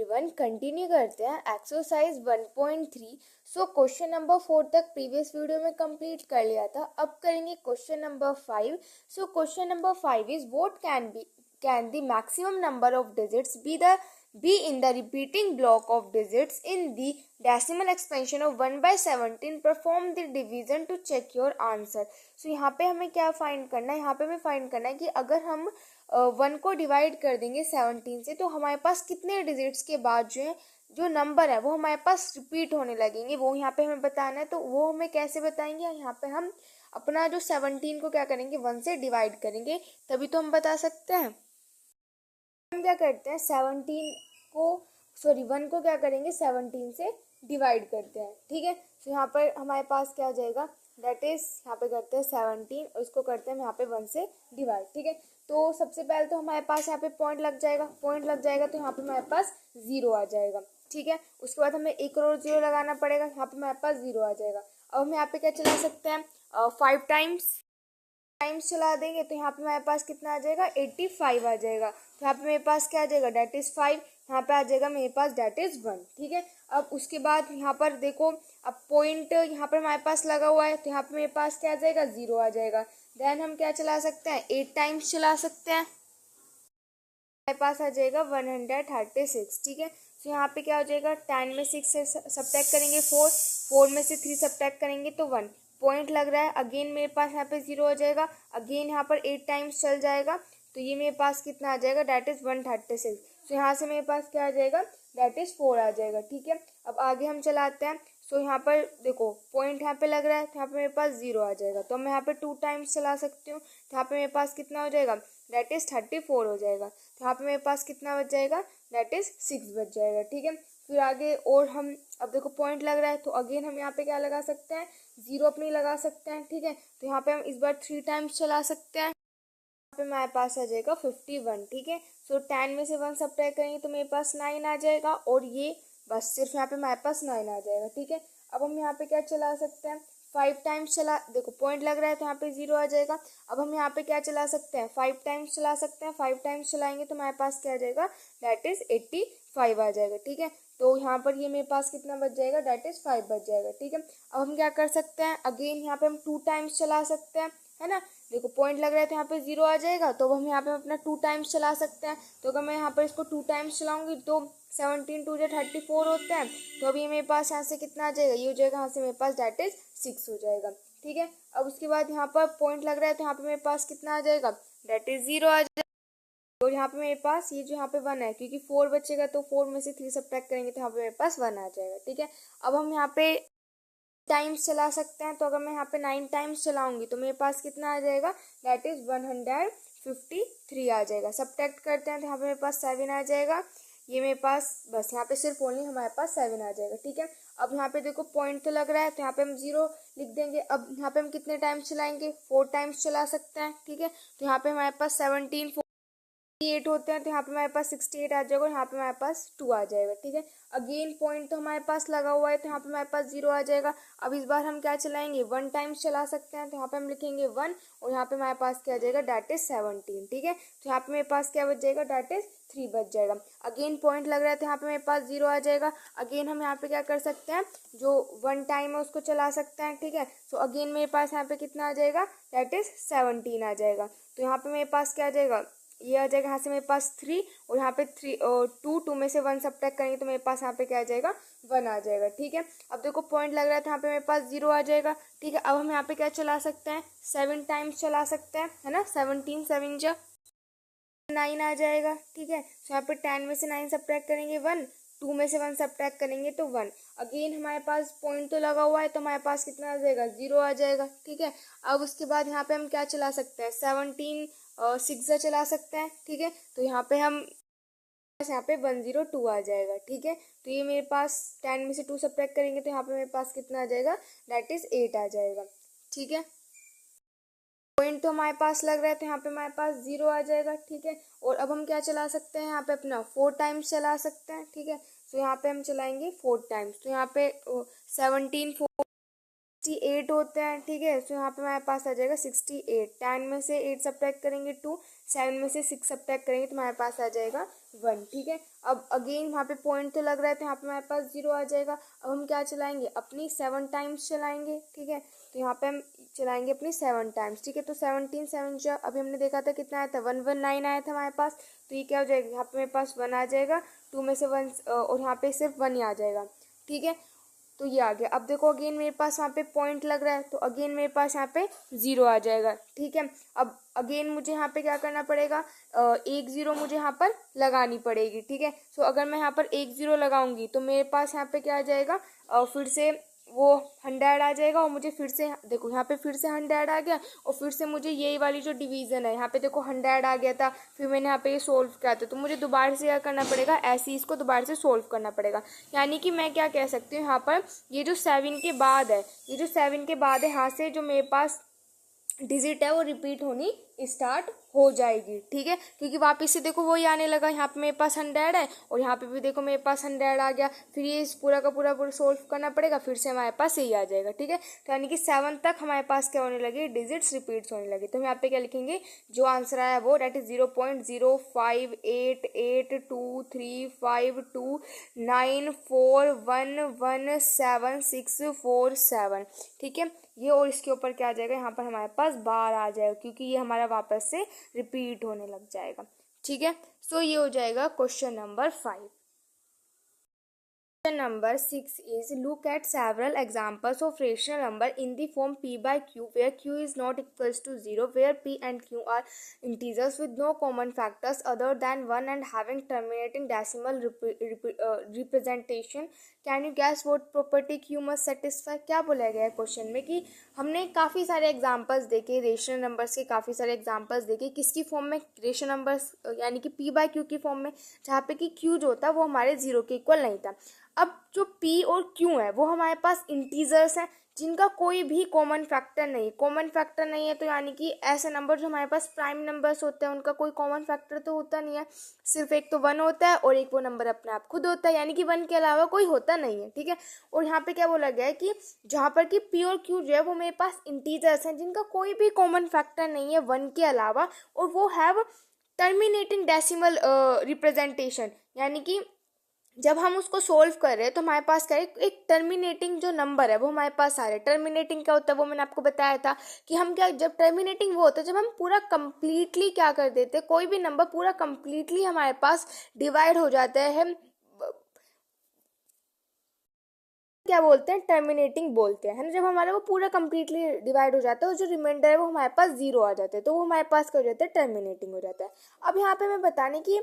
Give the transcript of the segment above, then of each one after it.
Everyone, continue करते हैं exercise 1.3। So question number 4 तक प्रीवियस वीडियो में कंप्लीट कर लिया था। अब करेंगे question number 5। So question number 5 is what can the maximum number of digits be in the repeating block of digits in the decimal expansion of 1/17। perform the division to check your answer। सो यहाँ पे हमें क्या find करना है, यहाँ पे हमें find करना है कि अगर हम 1 को डिवाइड कर देंगे 17 से तो हमारे पास कितने डिजिट्स के बाद जो नंबर है वो हमारे पास रिपीट होने लगेंगे, वो यहाँ पे हमें बताना है। तो वो हमें कैसे बताएंगे, यहाँ पे हम अपना जो 17 को क्या करेंगे 1 से डिवाइड करेंगे, तभी तो हम बता सकते हैं। हम क्या करते हैं 1 को क्या करेंगे 17 से डिवाइड करते हैं, ठीक है। तो यहाँ पर हमारे पास क्या आ जाएगा, दैट इज यहाँ पे करते हैं 17 और इसको करते हैं यहाँ पे 1 से डिवाइड, ठीक है। तो सबसे पहले तो हमारे पास यहाँ पे पॉइंट लग जाएगा तो यहाँ पे हमारे पास 0 आ जाएगा, ठीक है। उसके बाद हमें एक और 0 लगाना पड़ेगा, यहाँ पे हमारे पास 0 आ जाएगा। अब हम यहाँ पे क्या चला सकते हैं 5 टाइम्स चला देंगे तो यहाँ पे हमारे पास कितना आ जाएगा 85 आ जाएगा। तो यहाँ पे मेरे पास क्या आ जाएगा डेट इज 5, यहाँ पे आ जाएगा मेरे पास डेट इज 1, ठीक है। अब उसके बाद यहाँ पर देखो, अब पॉइंट यहाँ पर हमारे पास लगा हुआ है तो यहाँ पे मेरे पास क्या आ जाएगा 0 आ जाएगा। देन हम क्या चला सकते हैं 8 टाइम्स चला सकते हैं, हमारे पास आ जाएगा 136, ठीक है। तो यहाँ पे क्या हो जाएगा 10 में 6 से सब्ट्रैक्ट करेंगे 4 में से 3 सब्ट्रैक्ट करेंगे तो 1 पॉइंट लग रहा है। अगेन मेरे पास यहाँ पे 0 हो जाएगा, अगेन यहाँ पर 8 टाइम्स चल जाएगा तो ये मेरे पास कितना आ जाएगा डेट इज 136। तो यहाँ से मेरे पास क्या आ जाएगा डेट इज 4 आ जाएगा, ठीक है। अब आगे हम चलाते हैं। सो यहाँ पर देखो पॉइंट यहाँ पे लग रहा है तो यहाँ पे मेरे पास 0 आ जाएगा, तो मैं यहाँ पे 2 टाइम्स चला सकती हूँ तो यहाँ पे मेरे पास कितना हो जाएगा डेट इज 34 हो जाएगा। तो यहाँ पे मेरे पास कितना बच जाएगा डेट इज 6 बच जाएगा, ठीक है। फिर आगे और हम अब देखो पॉइंट लग रहा है तो अगेन हम यहाँ पे क्या लगा सकते हैं 0 अपनी लगा सकते हैं, ठीक है। तो यहाँ पे हम इस बार 3 टाइम्स चला सकते हैं, यहाँ पे हमारे पास आ जाएगा 51, ठीक है। सो 10 में से 1 सब्ट्रैक्ट करेंगे तो मेरे पास 9 आ जाएगा और ये बस सिर्फ यहाँ पे हमारे पास 9 आ जाएगा, ठीक है। अब हम यहाँ पे क्या चला सकते हैं 5 टाइम्स चला, देखो पॉइंट लग रहा है तो यहाँ पे 0 आ जाएगा। अब हम यहाँ पे क्या चला सकते हैं 5 टाइम्स चला सकते हैं, 5 टाइम्स चलाएंगे तो हमारे पास क्या आ जाएगा दैट इज 85 आ जाएगा, ठीक है। तो यहाँ पर ये मेरे पास कितना बच जाएगा दैट इज 5 बच जाएगा, ठीक है। अब हम क्या कर सकते हैं अगेन यहाँ पे हम 2 टाइम्स चला सकते हैं, है ना। देखो पॉइंट लग रहा है तो यहाँ पे 0 आ जाएगा तो हम यहाँ पे अपना 2 टाइम्स चला सकते हैं। तो अगर मैं यहाँ पर इसको 2 टाइम्स चलाऊंगी तो 17 2 34 होते हैं, तो अभी मेरे पास यहाँ से कितना आ जाएगा, ये हो जाएगा यहाँ से मेरे पास दैट इज 6 हो जाएगा, ठीक है। अब उसके बाद यहाँ पर पॉइंट लग रहा है तो यहाँ पे मेरे पास कितना आ जाएगा दैट इज 0 आ जाएगा। और यहाँ पे मेरे पास ये जो यहाँ पे 1 है, क्योंकि 4 बचेगा तो 4 में से 3 सब्ट्रैक्ट करेंगे तो यहाँ पे मेरे पास 1 आ जाएगा, ठीक है। अब हम यहाँ पे टाइम्स चला सकते हैं, तो अगर मैं यहाँ पे 9 टाइम्स चलाऊंगी तो मेरे पास कितना आ जाएगा दैट इज 153 आ जाएगा। सब्ट्रैक्ट करते हैं तो यहाँ पे मेरे पास 7 आ जाएगा, ये मेरे पास बस यहाँ पे सिर्फ ओनली हमारे पास 7 आ जाएगा, ठीक है। अब यहाँ पे देखो पॉइंट तो लग रहा है तो यहाँ पे हम 0 लिख देंगे। अब यहाँ पे हम कितने टाइम्स चलाएंगे 4 टाइम्स चला सकते हैं, ठीक है। तो यहाँ पे हमारे पास 17 8 होते हैं तो यहाँ पे हमारे पास 68 आ जाएगा और यहाँ पे हमारे पास 2 आ जाएगा, ठीक है। अगेन पॉइंट तो हमारे पास लगा हुआ है तो यहाँ पे हमारे पास 0 आ जाएगा। अब इस बार हम क्या चलाएंगे 1 टाइम्स चला सकते हैं, तो यहाँ पे हम लिखेंगे 1 और यहाँ पे हमारे पास क्या आ जाएगा डेट इज 17, ठीक है। तो यहाँ पे मेरे पास क्या बच जाएगा डेट इज 3 बच जाएगा। अगेन पॉइंट लग रहा है तो यहाँ पे मेरे पास 0 आ जाएगा। अगेन हम यहाँ पे क्या कर सकते हैं जो 1 टाइम है उसको चला सकते हैं, ठीक है। सो अगेन मेरे पास यहाँ पे कितना आ जाएगा दैट इज 17 आ जाएगा। तो यहाँ पे मेरे पास क्या आ जाएगा, ये आ जाएगा यहाँ से मेरे पास 3 और यहाँ पे 2 में से 1 सब्ट्रैक्ट करेंगे तो मेरे पास यहाँ पे क्या आ जाएगा 1 आ जाएगा, ठीक है। अब देखो पॉइंट लग रहा है तो यहाँ पे मेरे पास 0 आ जाएगा, ठीक है। अब हम यहाँ पे क्या चला सकते हैं 7 टाइम्स चला सकते हैं, है ना। 17 7 जा 9 आ जाएगा, ठीक है। तो यहाँ पे 10 में से 9 सब्ट्रैक्ट करेंगे 1, 2 में से 1 सब्ट्रैक्ट करेंगे तो 1। अगेन हमारे पास पॉइंट तो लगा हुआ है तो हमारे पास कितना आ जाएगा 0 आ जाएगा, ठीक है। अब उसके बाद यहाँ पे हम क्या चला सकते हैं 17 6 चला सकते हैं, ठीक है। तो यहाँ पे हम यहाँ पे 102 आ जाएगा, ठीक है। तो ये मेरे पास 10 में से 2 सब्ट्रैक्ट करेंगे तो यहाँ पे मेरे पास कितना आ जाएगा दैट इज 8 आ जाएगा, ठीक है। पॉइंट तो हमारे पास लग रहा है तो यहाँ पे हमारे पास 0 आ जाएगा, ठीक है। और अब हम क्या चला सकते हैं यहाँ पे अपना 4 टाइम्स चला सकते हैं, ठीक है। तो यहाँ पे हम चलाएंगे 4 टाइम्स, तो यहाँ पे 17 68 होते हैं, ठीक है। तो यहाँ पे हमारे पास आ जाएगा 68। 10 में से 8 सब्ट्रैक्ट करेंगे 2, 7 में से 6 सब्ट्रैक्ट करेंगे तो हमारे पास आ जाएगा 1, ठीक है। अब अगेन यहाँ पे पॉइंट तो लग रहा है तो यहाँ पे हमारे पास 0 आ जाएगा। अब हम क्या चलाएंगे, अपनी 7 टाइम्स चलाएंगे, ठीक है। तो यहाँ पे हम चलाएंगे अपनी 7 टाइम्स, ठीक है। तो 17 7 जा, अभी हमने देखा था कितना आया था, 119 आया था हमारे पास। तो ये क्या हो जाएगा, यहाँ पे मेरे पास 1 आ जाएगा, 2 में से 1 और यहाँ पे सिर्फ 1 ही आ जाएगा, ठीक है। तो ये आ गया। अब देखो अगेन मेरे पास वहाँ पे पॉइंट लग रहा है तो अगेन मेरे पास यहाँ पे 0 आ जाएगा, ठीक है। अब अगेन मुझे यहाँ पे क्या करना पड़ेगा, 1 0 मुझे यहाँ पर लगानी पड़ेगी, ठीक है। सो अगर मैं यहाँ पर 1 0 लगाऊंगी तो मेरे पास यहाँ पे क्या आ जाएगा, फिर से वो 100 आ जाएगा और मुझे फिर से देखो यहाँ पे फिर से 100 आ गया और फिर से मुझे यही वाली जो डिवीज़न है यहाँ पे देखो 100 आ गया था, फिर मैंने यहाँ पे ये सोल्व किया था तो मुझे दोबारा से क्या करना पड़ेगा, ऐसे ही इसको दोबारा से सोल्व करना पड़ेगा। यानी कि मैं क्या कह सकती हूँ यहाँ पर, ये जो 7 के बाद है, ये जो 7 के बाद है यहाँ से जो मेरे पास डिजिट है वो रिपीट होनी स्टार्ट हो जाएगी, ठीक है। क्योंकि वापस से देखो वही आने लगा, यहाँ पे मेरे पास 100 है और यहाँ पे भी देखो मेरे पास 100 आ गया, फिर ये इस पूरा का पूरा सोल्व करना पड़ेगा, फिर से हमारे पास यही आ जाएगा, ठीक है। तो यानी कि 7 तक हमारे पास क्या होने लगे, डिजिट्स रिपीट्स होने लगे। तो हम यहाँ पे क्या लिखेंगे, जो आंसर आया वो डेट इज 0.05882352194117647, ठीक है। ये और इसके ऊपर क्या आ जाएगा, यहाँ पर हमारे पास 12 आ जाएगा क्योंकि ये हमारा वापस से रिपीट होने लग जाएगा, ठीक है। सो ये हो जाएगा question number 5। Question number 6 is look at several examples of rational number in the form p by q where q is not equals to 0, where p and q are integers with no common factors other than 1 and having terminating decimal representation. Can you guess what property q must satisfy? क्या बोला गया है question में कि हमने काफ़ी सारे examples देखे, रेशनल नंबर्स के काफ़ी सारे एग्जांपल्स देखे, किसकी फॉर्म में, रेशनल नंबर्स यानी कि p बाय q की फॉर्म में, जहाँ पे कि q जो होता है वो हमारे 0 के इक्वल नहीं था। अब जो p और q है वो हमारे पास इंटीजर्स हैं जिनका कोई भी कॉमन फैक्टर नहीं है। तो यानी कि ऐसे नंबर जो हमारे पास प्राइम नंबर्स होते हैं उनका कोई कॉमन फैक्टर तो होता नहीं है, सिर्फ एक तो 1 होता है और एक वो नंबर अपने आप खुद होता है, यानी कि 1 के अलावा कोई होता नहीं है, ठीक है। और यहाँ पे क्या बोला गया है कि जहाँ पर कि p और q जो है वो मेरे पास इंटीजर्स हैं जिनका कोई भी कॉमन फैक्टर नहीं है 1 के अलावा, और वो हैव टर्मिनेटिंग डेसिमल रिप्रेजेंटेशन, यानी कि जब हम उसको सोल्व कर रहे हैं तो हमारे पास क्या है, एक टर्मिनेटिंग जो नंबर है वो हमारे पास आ रहा है। टर्मिनेटिंग क्या होता है वो मैंने आपको बताया था कि हम क्या, जब टर्मिनेटिंग वो होता है जब हम पूरा कंप्लीटली क्या कर देते हैं, कोई भी नंबर पूरा कंप्लीटली हमारे पास डिवाइड हो जाता है, क्या बोलते हैं, टर्मिनेटिंग बोलते हैं, है ना। जब हमारा वो पूरा कंप्लीटली डिवाइड हो जाता है और जो रिमाइंडर है वो हमारे पास 0 आ जाता है तो वो हमारे पास क्या हो जाता है, टर्मिनेटिंग हो जाता है। अब यहाँ पे मैं बताने की,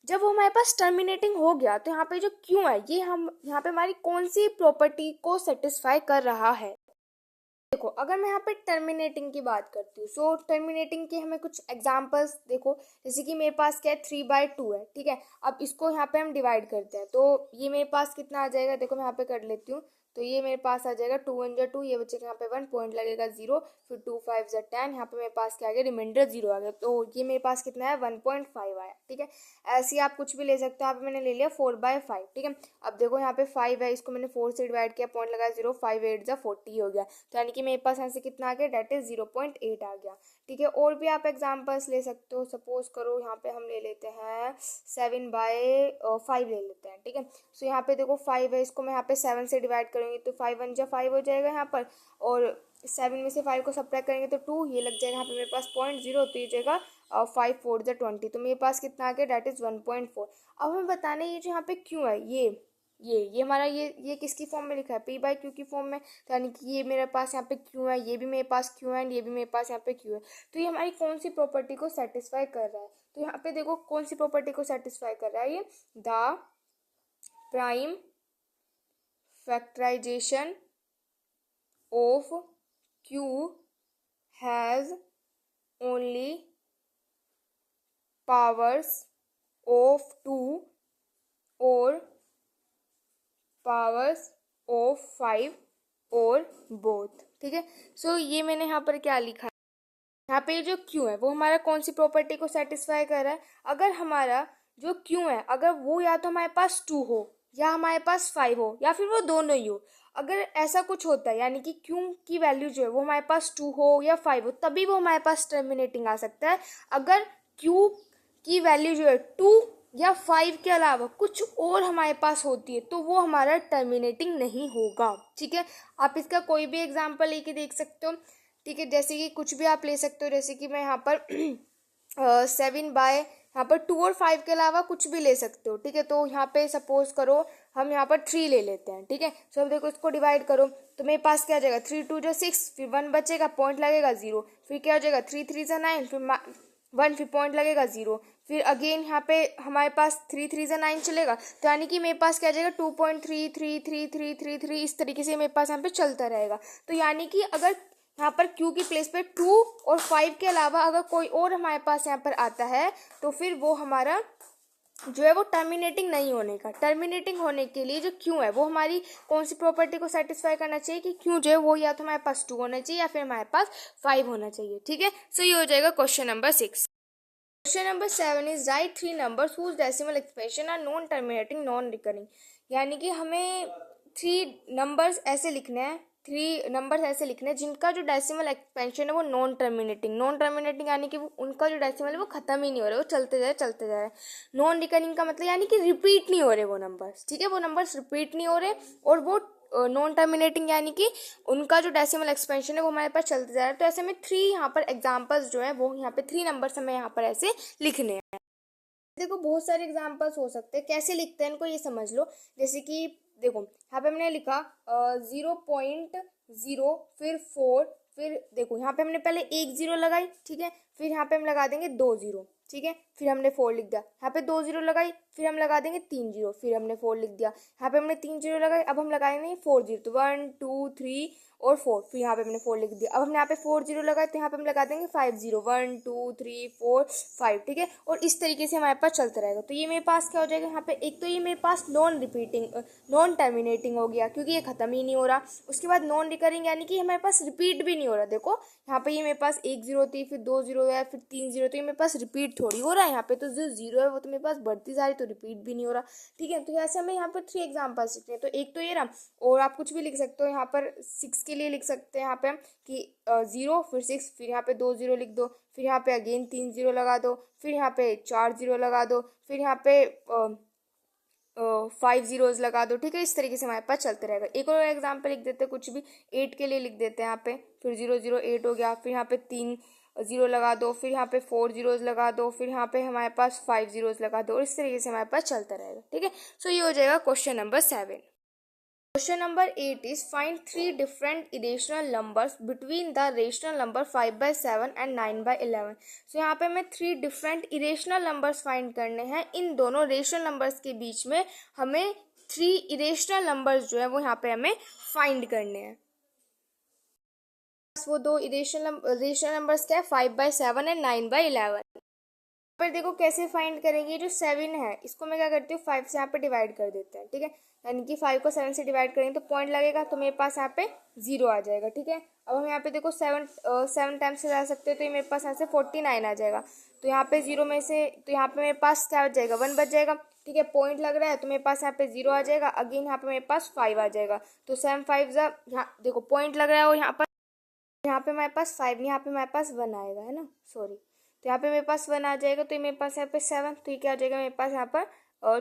जब वो हमारे पास टर्मिनेटिंग हो गया तो यहाँ पे जो क्यों है, ये हम यहाँ पे हमारी कौन सी प्रॉपर्टी को सेटिस्फाई कर रहा है। देखो अगर मैं यहाँ पे टर्मिनेटिंग की बात करती हूँ, सो टर्मिनेटिंग के हमें कुछ एग्जांपल्स देखो, जैसे कि मेरे पास क्या है 3/2 है, ठीक है। अब इसको यहाँ पे हम डिवाइड करते हैं तो ये मेरे पास कितना आ जाएगा, देखो मैं यहाँ पे कर लेती हूँ, तो ये मेरे पास आ जाएगा 2 1 जा 2, ये बचेगा यहाँ पे 1, पॉइंट लगेगा 0, फिर 2 5 जा 10, यहाँ पे मेरे पास क्या आ गया, रिमाइंडर 0 आ गया, तो ये मेरे पास कितना है 1.5 आया, ठीक है। ऐसे ही आप कुछ भी ले सकते हो, यहाँ पे मैंने ले लिया 4/5, ठीक है। अब देखो यहाँ पे 5 है, इसको मैंने 4 से डिवाइड किया, पॉइंट लगाया 0, 5 8 जा 40 हो गया, तो यानी कि मेरे पास यहाँ से कितना आ गया, डेट इज 0.8 आ गया, ठीक है। और भी आप एग्जाम्पल्स ले सकते हो, सपोज करो यहाँ पे हम ले लेते हैं 7/5 ले लेते हैं, ठीक है। सो यहाँ पे देखो 5 है, इसको मैं यहाँ पे 7 से डिवाइड करूँगी तो 5 1 जा 5 हो जाएगा यहाँ पर, और 7 में से 5 को सब्ट्रैक्ट करेंगे तो 2, ये लग जाएगा यहाँ पे मेरे पास 0.0, तो ये जाएगा 5 4 जा 20, तो मेरे पास कितना आ गया, डेट इज 1.4। अब हमें बताना है ये जो यहाँ पे क्यों है, ये हमारा ये किसकी फॉर्म में लिखा है, p बाय q की फॉर्म में, तो यानी कि ये मेरे पास यहाँ पे q है, ये भी मेरे पास q है, एंड ये भी मेरे पास यहाँ पे q है, तो ये हमारी कौन सी प्रॉपर्टी को सेटिस्फाई कर रहा है। तो यहाँ पे देखो कौन सी प्रॉपर्टी को सेटिस्फाई कर रहा है, ये the prime factorisation of q has only powers of 2 और पावर्स ऑफ 5 और बोथ, ठीक है। सो ये मैंने यहाँ पर क्या लिखा है, यहाँ पे जो क्यू है वो हमारा कौन सी प्रॉपर्टी को सेटिस्फाई कर रहा है। अगर हमारा जो क्यू है अगर वो या तो हमारे पास 2 हो या हमारे पास 5 हो या फिर वो दोनों ही हो, अगर ऐसा कुछ होता है यानी कि क्यू की वैल्यू जो है वो हमारे पास 2 हो या 5 हो तभी वो हमारे पास टर्मिनेटिंग आ सकता है। अगर क्यू की वैल्यू जो है 2 या 5 के अलावा कुछ और हमारे पास होती है तो वो हमारा टर्मिनेटिंग नहीं होगा। ठीक है, आप इसका कोई भी एग्जांपल लेके देख सकते हो। ठीक है, जैसे कि कुछ भी आप ले सकते हो, जैसे कि मैं यहाँ पर 7/, यहाँ पर 2 और 5 के अलावा कुछ भी ले सकते हो। ठीक है, तो यहाँ पे सपोज करो हम यहाँ पर 3 ले लेते हैं। ठीक है, सो अब देखो इसको डिवाइड करो तो मेरे पास क्या आ जाएगा, 3 2 जो 6, फिर 1 बचेगा, पॉइंट लगेगा 0, फिर क्या हो जाएगा 3 3 जा 9, फिर 1, फिर पॉइंट लगेगा 0, फिर अगेन यहाँ पे हमारे पास 3 3 जा 9 चलेगा, तो यानी कि मेरे पास क्या आ जाएगा 2.3333333, इस तरीके से मेरे पास यहाँ पे चलता रहेगा। तो यानी कि अगर यहाँ पर Q की प्लेस पे 2 और 5 के अलावा अगर कोई और हमारे पास यहाँ पर आता है तो फिर वो हमारा जो है वो टर्मिनेटिंग नहीं होने का। टर्मिनेटिंग होने के लिए जो Q है वो हमारी कौन सी प्रॉपर्टी को सेटिस्फाई करना चाहिए कि Q जो है वो या तो हमारे पास 2 होना चाहिए या फिर हमारे पास 5 होना चाहिए। ठीक है, सो ये हो जाएगा question number 6। Question number 7 is right 3 numbers whose decimal expression are non terminating non recurring. यानी कि हमें 3 नंबर्स ऐसे लिखने हैं, 3 नंबर्स ऐसे लिखने हैं जिनका जो डेसिमल एक्सपेंशन है वो नॉन टर्मिनेटिंग यानी कि वो उनका जो डेसिमल है वो खत्म ही नहीं हो रहा, वो चलते जा रहे। नॉन रिकरिंग का मतलब यानी कि रिपीट नहीं हो रहे वो नंबर्स। ठीक है, वो नंबर्स रिपीट नहीं हो रहे, और वो नॉन टर्मिनेटिंग यानी कि उनका जो डेसिमल एक्सपेंशन है वो हमारे पास चलते जा रहा है। तो ऐसे में 3 यहाँ पर एग्जाम्पल्स जो है वो यहाँ पे 3 नंबर्स हमें यहाँ पर ऐसे लिखने हैं। देखो बहुत सारे एग्जाम्पल्स हो सकते हैं, कैसे लिखते हैं इनको ये समझ लो। जैसे कि देखो यहाँ पे हमने लिखा 0.0 फिर 4, फिर देखो यहाँ पे हमने पहले 1 0 लगाई। ठीक है, फिर यहाँ पे हम लगा देंगे 2 0। ठीक है, फिर हमने 4 लिख दिया, यहाँ पे 2 0 लगाई, फिर हम लगा देंगे 3 0, फिर हमने 4 लिख दिया, यहाँ पे हमने 3 0 लगाई, अब हम लगाएंगे 4 0, तो 1 2 3 और 4, फिर यहाँ पे हमने 4 लिख दिया। अब हमने यहाँ पे 4 0 लगाए तो यहाँ पे हम लगा देंगे 5 0, 1 2 3 4 5। ठीक है, और इस तरीके से हमारे पास चलता रहेगा। तो ये मेरे पास क्या हो जाएगा, यहाँ पे एक तो ये मेरे पास नॉन टर्मिनेटिंग हो गया क्योंकि ये खत्म ही नहीं हो रहा। उसके बाद नॉन रिकरिंग यानी कि हमारे पास रिपीट भी नहीं हो रहा। देखो यहाँ पे ये मेरे पास 1 0 थी, फिर 2 0 है, फिर 3 0, तो ये मेरे पास रिपीट थोड़ी हो रहा है। यहाँ पे तो जो 0 है वो तो मेरे पास बढ़ती जा रही, तो रिपीट भी नहीं हो रहा। ठीक है, तो ऐसे हमें यहाँ पर 3 एग्जाम्पल्स लिखते हैं। तो एक तो ये रहा, और आप कुछ भी लिख सकते हो। यहाँ पर 6 के लिए लिख सकते हैं यहाँ पे हम कि 0 फिर 6, फिर यहाँ पे 2 0 लिख दो, फिर यहाँ पे अगेन 3 0 लगा दो, फिर यहाँ पे 4 0 लगा दो, फिर यहाँ पे 5 zeros लगा दो। ठीक है, इस तरीके से हमारे पास चलते रहेगा। एक और एग्जाम्पल लिख देते हैं, कुछ भी 8 के लिए लिख देते हैं यहाँ पे, फिर 0 0 8 हो गया, फिर यहाँ पे 3 0 लगा दो, फिर यहाँ पे 4 zeros लगा दो, फिर यहाँ पे हमारे पास 5 zeros लगा दो, और इस तरीके से हमारे पास चलता रहेगा। ठीक है, सो ये हो जाएगा question number 7। Question number 8 is find 3 different irrational numbers between the rational number 5/7 and 9/11। सो यहाँ पे हमें 3 different irrational numbers find करने हैं। इन दोनों रेशनल नंबर्स के बीच में हमें 3 irrational numbers जो है वो यहाँ पे हमें फाइंड करने हैं। वो 2 रेशनल नंबर्स क्या है, 5/7 एंड 9/11। पर देखो कैसे फाइंड करेंगे, जो 7 है इसको मैं क्या करती हूँ 5 से यहाँ पे डिवाइड कर देते हैं। ठीक है, यानी कि 5 को 7 से डिवाइड करेंगे तो पॉइंट लगेगा, तो मेरे पास यहाँ पे 0 आ जाएगा। ठीक है, अब हम यहाँ पे देखो 7 टाइम्स से जा सकते हैं, तो ये मेरे पास यहाँ से 49 आ जाएगा। तो यहाँ पे 0 में से, तो यहाँ पे मेरे पास क्या बच जाएगा, 1 बच जाएगा। ठीक है, पॉइंट लग रहा है तो मेरे पास यहाँ पे 0 आ जाएगा। अगेन यहाँ पे मेरे पास 5 आ जाएगा, तो 7 5 यहाँ देखो पॉइंट लग रहा है, और यहाँ पे हमारे पास 5 नहीं, यहाँ पे हमारे पास 1 आएगा, है ना, सॉरी। तो यहाँ पे मेरे पास 1 आ जाएगा, तो ये मेरे पास यहाँ पे 7, तो ये क्या आ जाएगा मेरे पास यहाँ पर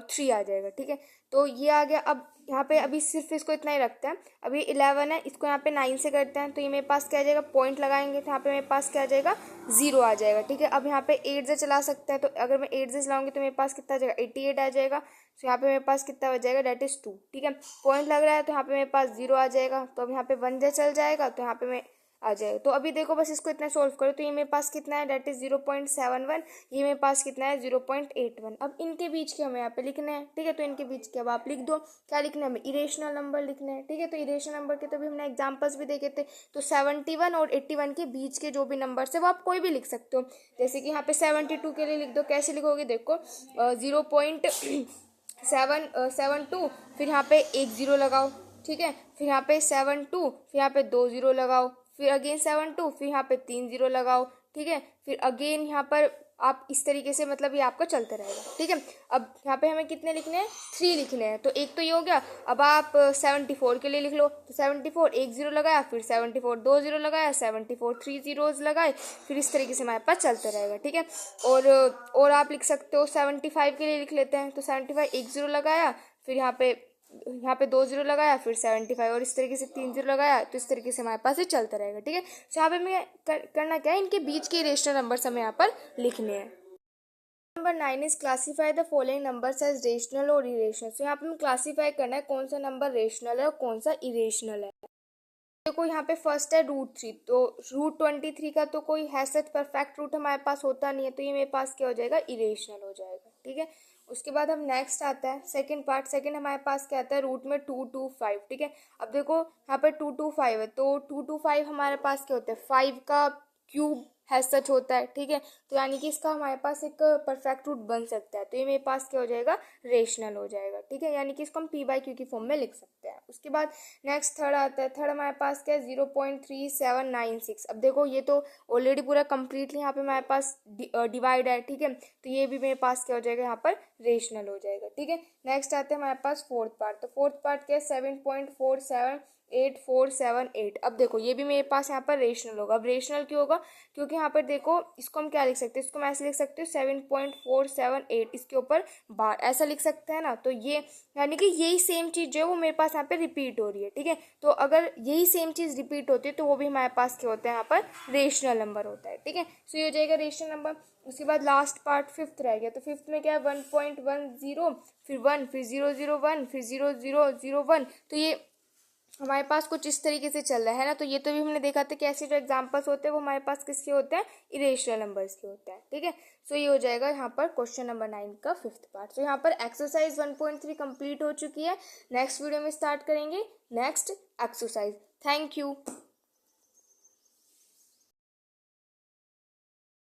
3 आ जाएगा। ठीक है, तो ये आ गया। अब यहाँ पे अभी सिर्फ इसको इतना ही रखते हैं। अभी 11 है, इसको यहाँ पे 9 से करते हैं, तो ये मेरे पास क्या आ जाएगा, पॉइंट लगाएंगे तो यहाँ पे मेरे पास क्या आ जाएगा, 0 आ जाएगा। ठीक है, अब यहाँ पे 8 से चला सकते हैं, तो अगर मैं 8 से चलाऊंगी तो मेरे पास कितना आ जाएगा, 88 आ जाएगा। तो यहाँ पे मेरे पास कितना बच जाएगा, डेट इज 2। ठीक है, पॉइंट लग रहा है तो यहाँ पे मेरे पास 0 आ जाएगा, तो अब यहाँ पे 1 से चल जाएगा, तो यहाँ पे मैं आ जाएगा। तो अभी देखो बस इसको इतना सोल्व करो, तो ये मेरे पास कितना है, डेट इज 0.71, ये मेरे पास कितना है 0.81। अब इनके बीच के हमें यहाँ पे लिखने हैं। ठीक है, तो इनके बीच के अब आप लिख दो, क्या लिखना है हमें, इरेशनल नंबर लिखने हैं। ठीक है, तो इरेशनल नंबर के तो भी हमने एग्जाम्पल्स भी देखे थे। तो 71 और 81 के बीच के जो भी नंबर है वो आप कोई भी लिख सकते हो। जैसे कि यहाँ पे 72 के लिए लिख दो, कैसे लिखोगे देखो, 0.772, फिर यहाँ पे 1 0 लगाओ। ठीक है, फिर यहाँ पे 72, फिर यहाँ पे 2 0 लगाओ, फिर अगेन 72, फिर यहाँ पे 3 0 लगाओ। ठीक है, फिर अगेन यहाँ पर आप इस तरीके से मतलब ये आपका चलता रहेगा, ठीक है। अब यहाँ पे हमें कितने लिखने हैं, 3 लिखने हैं, तो एक तो ये हो गया। अब आप 74 के लिए लिख लो, तो 74 एक जीरो लगाया, फिर 74 दो जीरो लगाया, 74 3 जीरोज लगाए, फिर इस तरीके से हमारे पास चलते रहेगा, ठीक है। और आप लिख सकते हो 75 के लिए लिख लेते हैं, तो 75 एक जीरो लगाया, फिर यहाँ पे 2 जीरो लगाया, फिर 75 और इस तरीके से 3 जीरो लगाया, तो इस तरीके से हमारे पास ये चलता रहेगा, ठीक है। तो यहाँ पे हमें करना क्या है, इनके बीच के इरेशनल नंबर्स हमें यहाँ पर लिखने हैं। Number 9 is classify the following numbers as rational और इरेशनल। तो यहाँ पे हमें क्लासीफाई करना है कौन सा नंबर रेशनल है और कौन सा इरेशनल है। देखो यहाँ पे फर्स्ट है √3, तो √23 का तो कोई है सच परफेक्ट रूट हमारे पास होता नहीं है, तो ये मेरे पास क्या हो जाएगा, इरेशनल हो जाएगा, ठीक है। उसके बाद हम नेक्स्ट आता है सेकंड पार्ट। सेकंड हमारे पास क्या आता है, रूट में 225, ठीक है। अब देखो यहाँ पे 225 है, तो 225 हमारे पास क्या होता है, 5 का क्यूब है सच होता है, ठीक है। तो यानी कि इसका हमारे पास एक परफेक्ट रूट बन सकता है, तो ये मेरे पास क्या हो जाएगा, रेशनल हो जाएगा, ठीक है। यानी कि इसको हम p/q की फॉर्म में लिख सकते हैं। उसके बाद नेक्स्ट थर्ड आता है। थर्ड हमारे पास क्या है, 0.3796। अब देखो ये तो ऑलरेडी पूरा कंप्लीटली यहाँ पे हमारे पास डिवाइड है, ठीक है। तो ये भी मेरे पास क्या हो जाएगा, यहाँ पर रेशनल हो जाएगा, ठीक है। नेक्स्ट आते हैं हमारे पास फोर्थ पार्ट। तो फोर्थ पार्ट क्या है, 7.478478। अब देखो ये भी मेरे पास यहाँ पर रेशनल होगा। अब रेशनल क्यों होगा, क्योंकि यहाँ पर देखो इसको हम क्या लिख सकते हैं, इसको मैं ऐसे लिख सकते हो 7.478, इसके ऊपर बार ऐसा लिख सकते हैं ना। तो ये यानी कि यही सेम चीज़ जो है वो मेरे पास यहाँ पे रिपीट हो रही है, ठीक है। तो अगर यही सेम चीज़ रिपीट होती है तो वो भी हमारे पास क्या होता है, यहाँ पर रेशनल नंबर होता है, ठीक है। सो ये हो जाएगा रेशनल नंबर। उसके बाद लास्ट पार्ट फिफ्थ रह गया। तो फिफ्थ में क्या है, 1.10, फिर 1, फिर 001, फिर 0001। तो ये हमारे पास कुछ इस तरीके से चल रहा है ना। तो ये तो भी हमने देखा था कि ऐसे जो एग्जांपल्स होते हैं वो हमारे पास किसके होते हैं, इरेशनल नंबर्स के होते हैं, ठीक है। सो ये हो जाएगा यहाँ पर क्वेश्चन नंबर 9 का फिफ्थ पार्ट। तो यहाँ पर एक्सरसाइज 1.3 कंप्लीट हो चुकी है। नेक्स्ट वीडियो में स्टार्ट करेंगे नेक्स्ट एक्सरसाइज। Thank you.